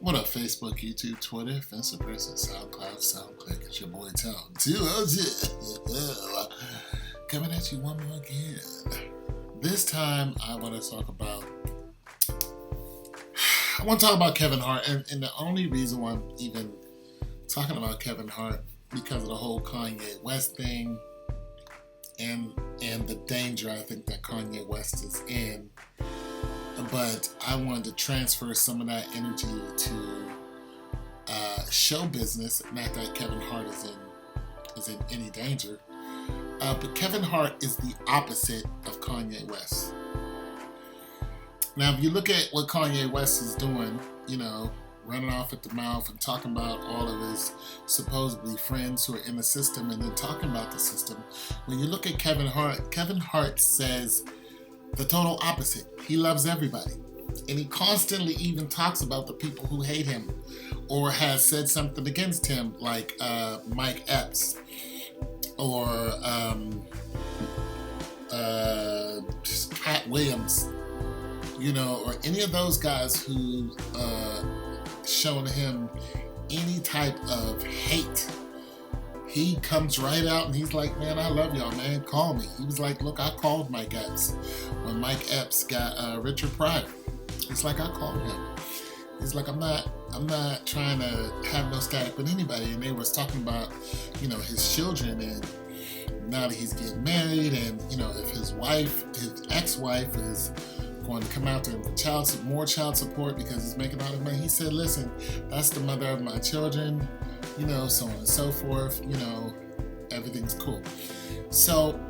What up, Facebook, YouTube, Twitter, Instagram, SoundCloud, SoundClick? It's your boy Tom. 2OG. Coming at you one more again. This time, I want to talk about Kevin Hart, and the only reason why I'm even talking about Kevin Hart because of the whole Kanye West thing and the danger I think that Kanye West is in. But I wanted to transfer some of that energy to show business. Not that Kevin Hart is in any danger, but Kevin Hart is the opposite of Kanye West. Now, if you look at what Kanye West is doing, running off at the mouth and talking about all of his supposedly friends who are in the system and then talking about the system. When you look at Kevin Hart says the total opposite. He loves everybody. And he constantly even talks about the people who hate him or has said something against him, like Mike Epps or Cat Williams, or any of those guys who shown him any type of hate. He comes right out and he's like, man, I love y'all, man. Call me. He was like, look, I called Mike Epps when Mike Epps got Richard Pryor. He's like, I called him. He's like, I'm not trying to have no static with anybody. And they was talking about, his children and now that he's getting married and, if his ex-wife is going to come out to him for more child support because he's making all the money. He said, listen, that's the mother of my children. So on and so forth, everything's cool. So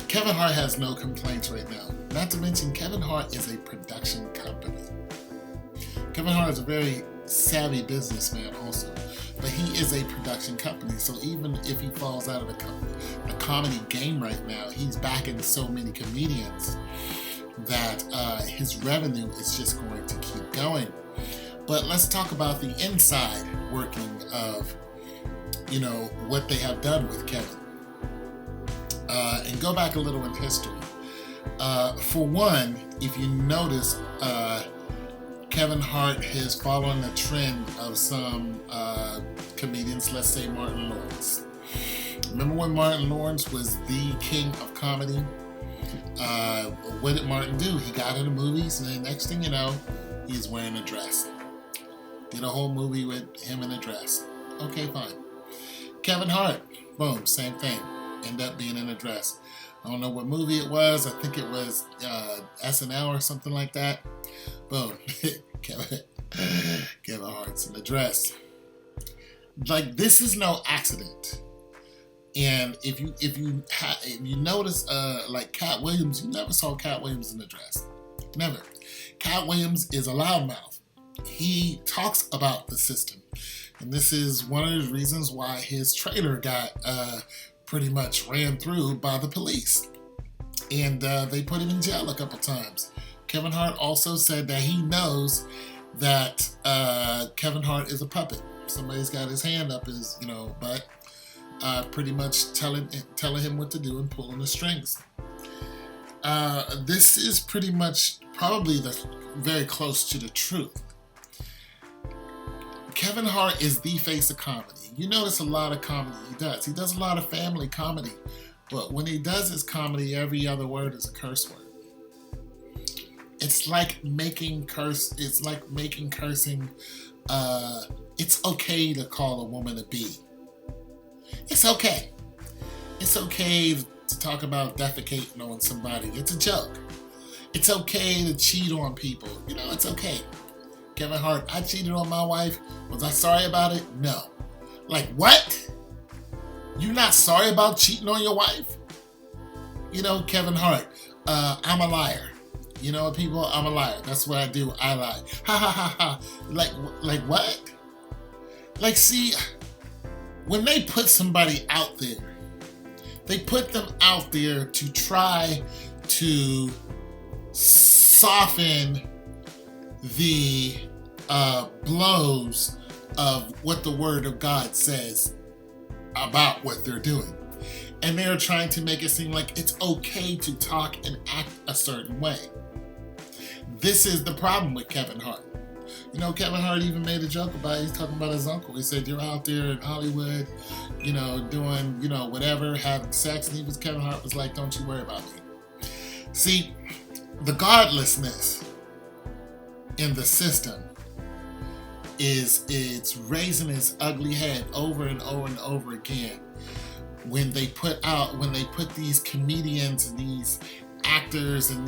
Kevin Hart has no complaints right now. Not to mention, Kevin Hart is a production company. Kevin Hart is a very savvy businessman also, but he is a production company. So even if he falls out of the comedy game right now, he's backing so many comedians that his revenue is just going to keep going. But let's talk about the inside working of, what they have done with Kevin. And go back a little in history. For one, if you notice, Kevin Hart has followed the trend of some comedians, let's say Martin Lawrence. Remember when Martin Lawrence was the king of comedy? What did Martin do? He got into movies, and the next thing you know, he's wearing a dress. Did a whole movie with him in a dress. Okay, fine. Kevin Hart, boom, same thing. End up being in a dress. I don't know what movie it was. I think it was SNL or something like that. Boom, Kevin Hart's in a dress. Like, this is no accident. And if you notice, like Cat Williams, you never saw Cat Williams in a dress. Never. Cat Williams is a loudmouth. He talks about the system. And this is one of the reasons why his trailer got pretty much ran through by the police. And they put him in jail a couple times. Kevin Hart also said that he knows that Kevin Hart is a puppet. Somebody's got his hand up his, butt, pretty much telling him what to do and pulling the strings. This is pretty much probably very close to the truth. Kevin Hart is the face of comedy. You notice a lot of comedy he does. He does a lot of family comedy. But when he does his comedy, every other word is a curse word. It's like making cursing. It's okay to call a woman a B. It's okay. It's okay to talk about defecating on somebody. It's a joke. It's okay to cheat on people. It's okay. Kevin Hart, I cheated on my wife. Was I sorry about it? No. Like, what? You're not sorry about cheating on your wife? Kevin Hart, I'm a liar. People, I'm a liar. That's what I do. I lie. Ha ha ha ha. Like what? Like, see, when they put somebody out there, they put them out there to try to soften the blows of what the Word of God says about what they're doing. And they're trying to make it seem like it's okay to talk and act a certain way. This is the problem with Kevin Hart. Kevin Hart even made a joke about it. He's talking about his uncle. He said, you're out there in Hollywood, doing, whatever, having sex. And Kevin Hart was like, don't you worry about me. See, the godlessness in the system it's raising its ugly head over and over and over again when they put these comedians and these actors and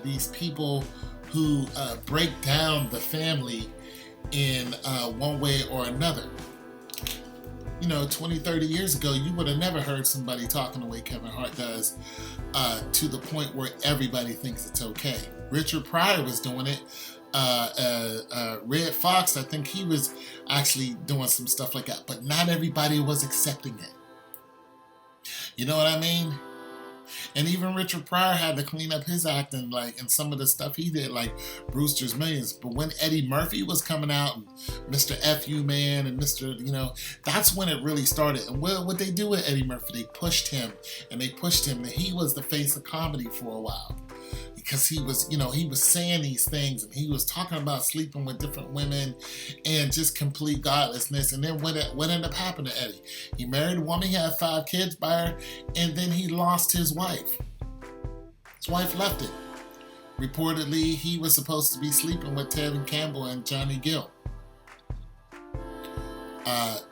these people who break down the family in one way or another. 20, 30 years ago, you would have never heard somebody talking the way Kevin Hart does, to the point where everybody thinks it's okay. Richard Pryor was doing it. Red Fox, I think he was actually doing some stuff like that, but not everybody was accepting it. You know what I mean? And even Richard Pryor had to clean up his acting, like, and some of the stuff he did, like Brewster's Millions. But when Eddie Murphy was coming out, and Mr. F.U. Man, and Mr., that's when it really started. And what they do with Eddie Murphy, they pushed him, and he was the face of comedy for a while. Because he was saying these things, and he was talking about sleeping with different women and just complete godlessness. And then what ended up happening to Eddie? He married a woman, he had 5 kids by her, and then he lost his wife. His wife left him. Reportedly, he was supposed to be sleeping with Tevin Campbell and Johnny Gill.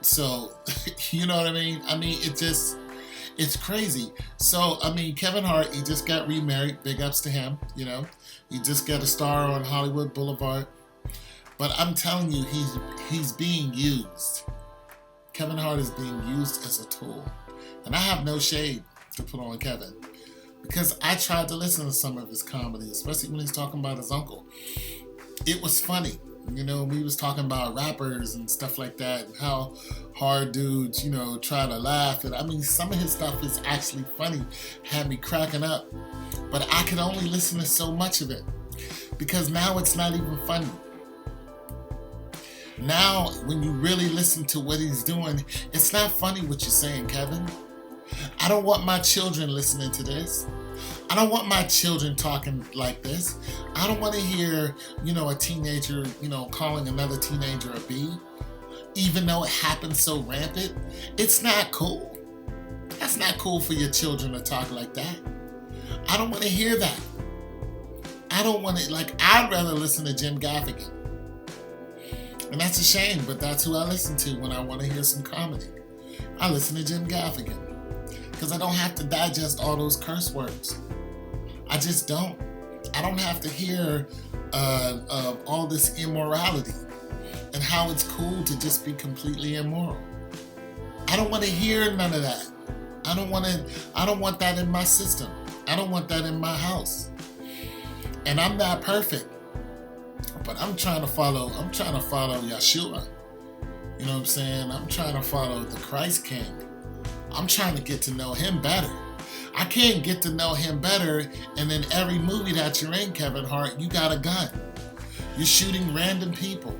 So, you know what I mean? I mean, it's crazy. So, Kevin Hart, he just got remarried. Big ups to him, He just got a star on Hollywood Boulevard. But I'm telling you, he's being used. Kevin Hart is being used as a tool. And I have no shade to put on Kevin. Because I tried to listen to some of his comedy, especially when he's talking about his uncle. It was funny. We was talking about rappers and stuff like that, and how hard dudes, try to laugh. And some of his stuff is actually funny, had me cracking up. But I could only listen to so much of it, because now it's not even funny. Now, when you really listen to what he's doing, it's not funny what you're saying, Kevin. I don't want my children listening to this. I don't want my children talking like this. I don't want to hear, a teenager, calling another teenager a B, even though it happens so rampant. It's not cool. That's not cool for your children to talk like that. I don't want to hear that. I don't want to, I'd rather listen to Jim Gaffigan. And that's a shame, but that's who I listen to when I want to hear some comedy. I listen to Jim Gaffigan, because I don't have to digest all those curse words. I just don't. I don't have to hear all this immorality and how it's cool to just be completely immoral. I don't want to hear none of that. I don't want that in my system. I don't want that in my house. And I'm not perfect, but I'm trying to follow Yeshua. You know what I'm saying? I'm trying to follow the Christ King. I'm trying to get to know him better. I can't get to know him better, and in every movie that you're in, Kevin Hart, you got a gun. You're shooting random people.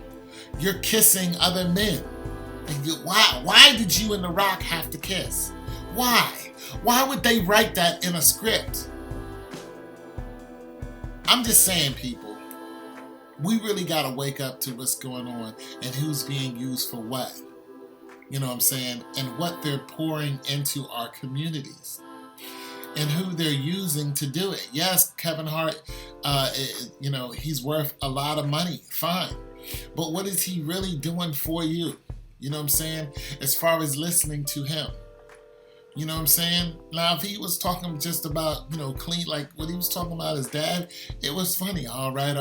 You're kissing other men. And why did you and The Rock have to kiss? Why? Why would they write that in a script? I'm just saying, people, we really got to wake up to what's going on and who's being used for what. You know what I'm saying? And what they're pouring into our communities. And who they're using to do it. Yes, Kevin Hart, he's worth a lot of money. Fine. But what is he really doing for you? You know what I'm saying? As far as listening to him. You know what I'm saying? Now, if he was talking just about, clean, like what he was talking about his dad, it was funny. All right.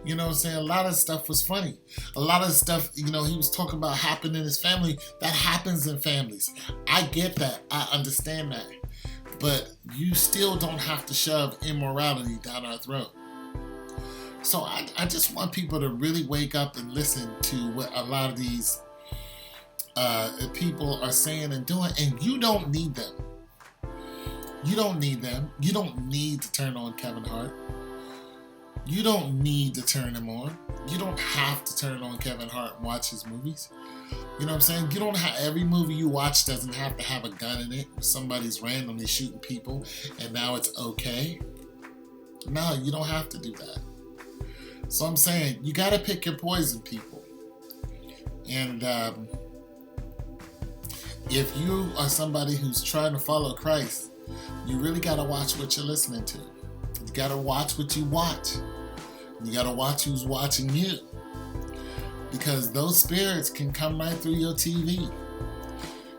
You know what I'm saying? A lot of stuff was funny. A lot of stuff, he was talking about happened in his family. That happens in families. I get that. I understand that. But you still don't have to shove immorality down our throat. So I just want people to really wake up and listen to what a lot of these people are saying and doing. And you don't need them. You don't need them. You don't need to turn on Kevin Hart. You don't need to turn him on. You don't have to turn on Kevin Hart and watch his movies. You know what I'm saying? You don't have, every movie you watch doesn't have to have a gun in it. Somebody's randomly shooting people and now it's okay. No, you don't have to do that. So I'm saying you got to pick your poison, people. And if you are somebody who's trying to follow Christ, you really got to watch what you're listening to. You got to watch what you watch. You got to watch who's watching you. Because those spirits can come right through your TV.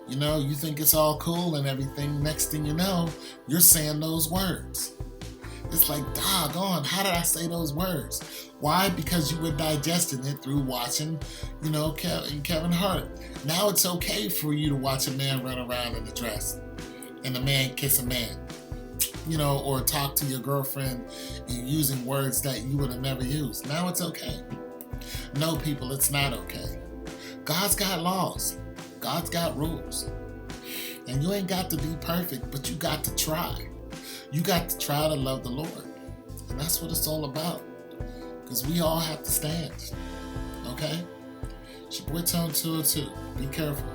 You know, you think it's all cool and everything. Next thing you know, you're saying those words. It's like, doggone, how did I say those words? Why? Because you were digesting it through watching, you know, Kevin Hart. Now it's okay for you to watch a man run around in a dress and a man kiss a man, you know, or talk to your girlfriend using words that you would have never used. Now it's okay. No, people, it's not okay. God's got laws. God's got rules. And you ain't got to be perfect, but you got to try. You got to try to love the Lord. And that's what it's all about. Because we all have to stand. Okay? It's your boy Tone 202. Be careful.